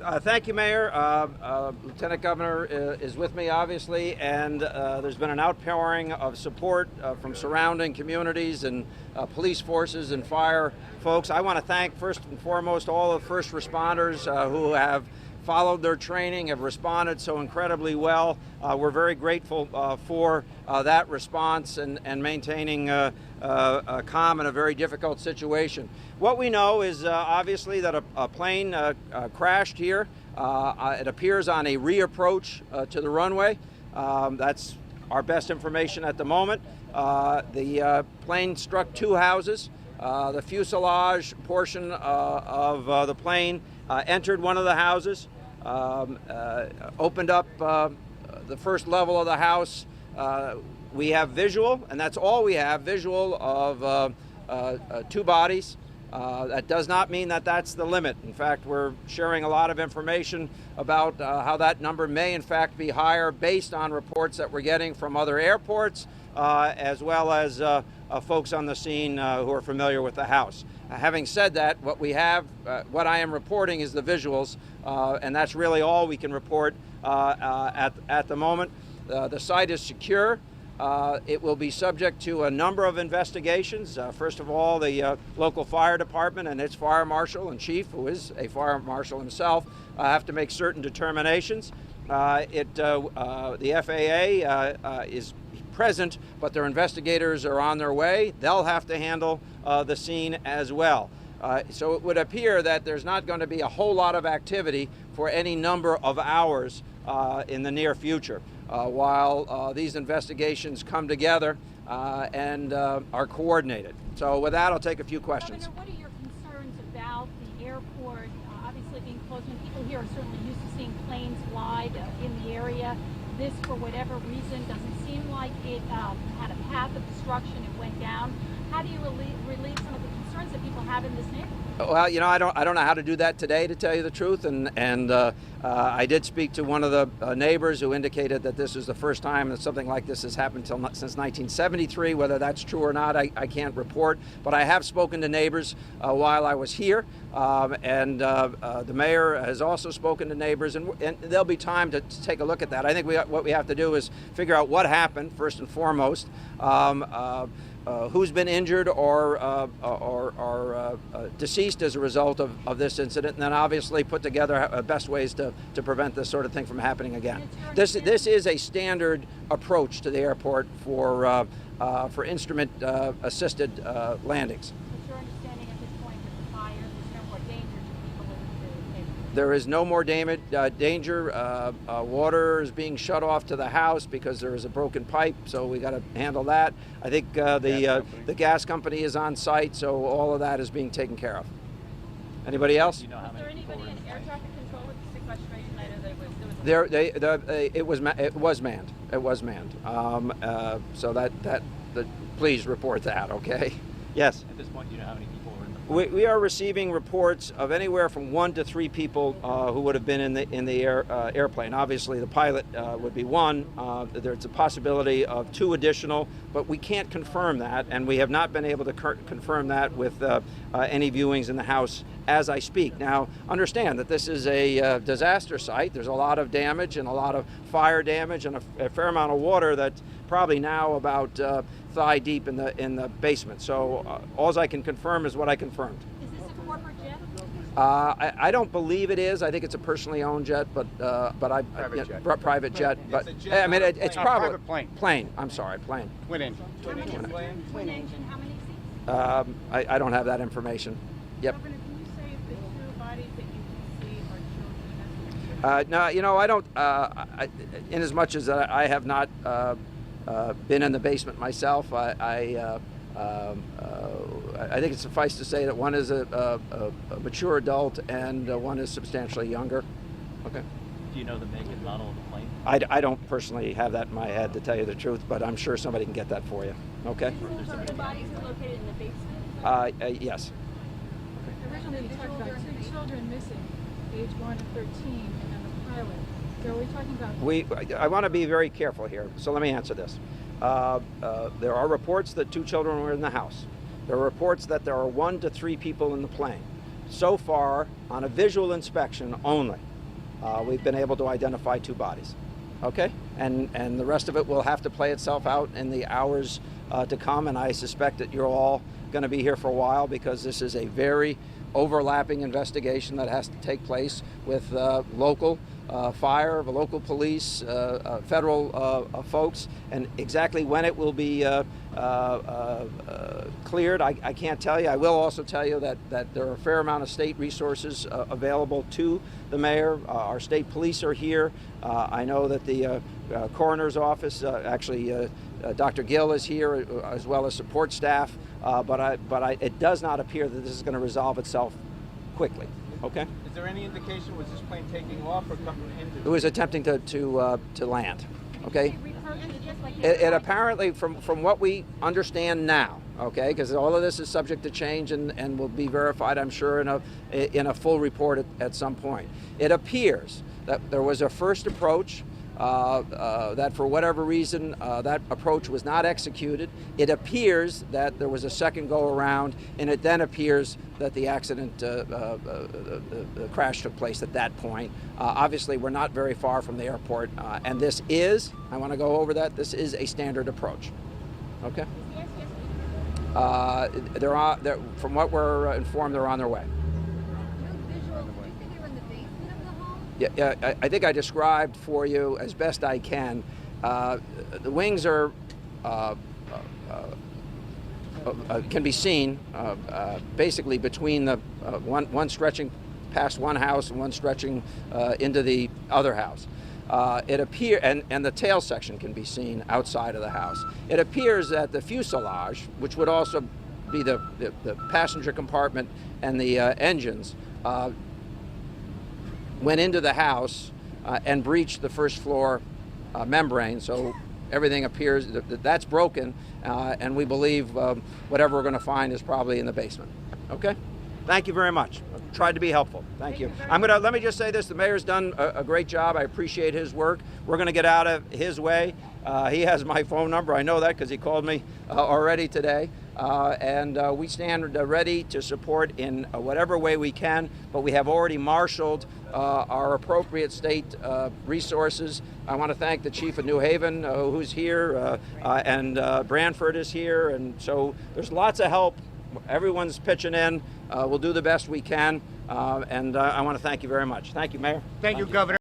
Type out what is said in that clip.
Thank you, Mayor. Lieutenant Governor is with me, obviously, and there's been an outpouring of support from surrounding communities and police forces and fire folks. I want to thank, first and foremost, all of the first responders who have followed their training, have responded so incredibly well. We're very grateful for that response and maintaining calm in a very difficult situation. What we know is obviously that a plane crashed here. It appears on a reapproach to the runway. That's our best information at the moment. The plane struck two houses. The fuselage portion of the plane entered one of the houses, opened up the first level of the house. We have visual, and that's all we have, visual of two bodies. That does not mean that that's the limit. In fact, we're sharing a lot of information about how that number may in fact be higher based on reports that we're getting from other airports, as well as folks on the scene who are familiar with the house. Having said that, what we have, what I am reporting is the visuals, and that's really all we can report at the moment. The site is secure. It will be subject to a number of investigations. First of all, the local fire department and its fire marshal and chief, who is a fire marshal himself, have to make certain determinations. The FAA is present, but their investigators are on their way. They'll have to handle the scene as well. So it would appear that there's not going to be a whole lot of activity for any number of hours in the near future, while these investigations come together and are coordinated. So with that, I'll take a few questions. Governor, what are your concerns about the airport obviously being closed? And people here are certainly used to seeing planes fly in the area. This, for whatever reason, doesn't seem like it had a path of destruction. It went down. How do you relieve some of the concerns that people have in this neighborhood? Well, you know, I don't know how to do that today, to tell you the truth. And I did speak to one of the neighbors who indicated that this is the first time that something like this has happened since 1973. Whether that's true or not, I can't report. But I have spoken to neighbors while I was here, and the mayor has also spoken to neighbors, and there'll be time to take a look at that. I think what we have to do is figure out what happened first and foremost. Who's been injured or deceased as a result of this incident, and then obviously put together best ways to prevent this sort of thing from happening again. This is a standard approach to the airport for instrument assisted landings. What's your understanding at this point with the fire? There's no more danger to people in the neighborhood? There is no more danger. Water is being shut off to the house because there is a broken pipe, so we got to handle that. I think the gas company is on site, so all of that is being taken care of. Anybody else? Was there anybody in air traffic control with the sequestration? I know that it was manned. It was manned. So please report that. Okay. Yes. At this point, do you know how many people were in the plane? We are receiving reports of anywhere from 1 to 3 people who would have been in the airplane. Obviously, the pilot would be one. There's a possibility of 2 additional, but we can't confirm that, and we have not been able to confirm that with any viewings in the house as I speak. Now, understand that this is a disaster site. There's a lot of damage and a lot of fire damage and a fair amount of water that's probably now about thigh deep in the basement. So all I can confirm is what I confirmed. Is this a corporate jet? I don't believe it is. I think it's a personally owned jet, but private jet. But I mean, it's probably plane. I'm sorry, plane. Twin engine. Twin engine. How many seats? I don't have that information. Yep. Governor, can you say if the 2 bodies that you can see are children? No, you know, I don't. In as much as I have not been in the basement myself, I think it's suffice to say that one is a mature adult and one is substantially younger. Okay. Do you know the make and model of the plane? I don't personally have that in my head, to tell you the truth, but I'm sure somebody can get that for you. Okay. The bodies are located in the basement? Yes. Originally, you talked about 2 children missing, age 1 and 13, and then the pilot. So are we talking about... I want to be very careful here, so let me answer this. There are reports that 2 children were in the house. There are reports that there are 1 to 3 people in the plane. So far, on a visual inspection only, we've been able to identify 2 bodies. Okay, and the rest of it will have to play itself out in the hours to come, and I suspect that you're all going to be here for a while because this is a very overlapping investigation that has to take place with local fire, local police, federal folks, and exactly when it will be cleared, I can't tell you. I will also tell you that there are a fair amount of state resources available to the mayor. Our state police are here. I know that the coroner's office, actually Dr. Gill is here, as well as support staff, but it does not appear that this is going to resolve itself quickly. Okay? Is there any indication, was this plane taking off or coming into? It was attempting to land. Okay? It apparently, from what we understand now, okay, because all of this is subject to change and will be verified, I'm sure, in a full report at some point. It appears that there was a first approach that for whatever reason that approach was not executed. It appears that there was a second go around, and it then appears that the accident, the crash took place at that point. Obviously, we're not very far from the airport, and this is, I want to go over that, this is a standard approach. Okay? From what we're informed, they're on their way. Yeah, I think I described for you as best I can. The wings are can be seen basically between the one stretching past one house and one stretching into the other house. It appears, and the tail section can be seen outside of the house. It appears that the fuselage, which would also be the passenger compartment and the engines, went into the house and breached the first floor membrane. So everything appears that's broken, and we believe whatever we're going to find is probably in the basement. Okay? Thank you very much. Tried to be helpful. Thank you. Let me just say this: the mayor's done a great job. I appreciate his work. We're going to get out of his way. He has my phone number. I know that because he called me already today. And we stand ready to support in whatever way we can, but we have already marshaled our appropriate state resources. I want to thank the chief of New Haven, who's here, and Branford is here, and so there's lots of help. Everyone's pitching in. We'll do the best we can, and I want to thank you very much. Thank you, Mayor. Thank you, Governor.